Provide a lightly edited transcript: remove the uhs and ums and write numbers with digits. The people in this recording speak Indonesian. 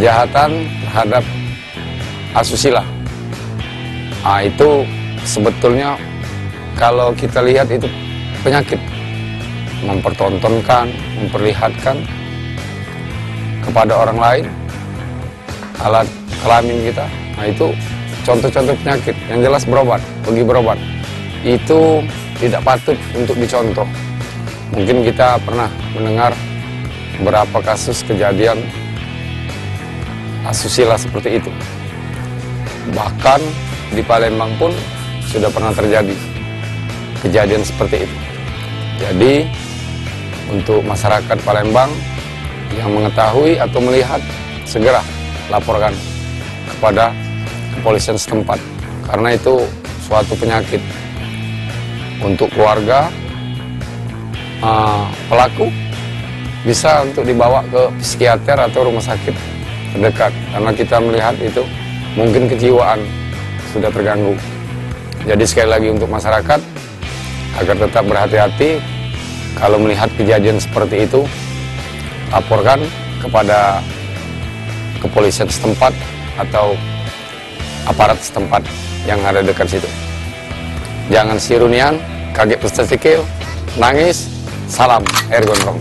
kejahatan terhadap asusila. Nah, itu sebetulnya kalau kita lihat itu penyakit, mempertontonkan, memperlihatkan kepada orang lain alat kelamin kita. Nah, itu contoh-contoh penyakit yang jelas berobat, pergi berobat. Itu tidak patut untuk dicontoh. Mungkin kita pernah mendengar beberapa kasus kejadian asusila seperti itu. Bahkan di Palembang pun sudah pernah terjadi kejadian seperti itu. Jadi untuk masyarakat Palembang yang mengetahui atau melihat, segera laporkan kepada kepolisian setempat, karena itu suatu penyakit. Untuk keluarga pelaku bisa untuk dibawa ke psikiater atau rumah sakit terdekat, karena kita melihat itu mungkin kejiwaan sudah terganggu. Jadi sekali lagi untuk masyarakat agar tetap berhati-hati, kalau melihat kejadian seperti itu, laporkan kepada kepolisian setempat atau aparat setempat yang ada dekat situ. Jangan sirunian, kaget pesta sikil, nangis, salam air gondrong.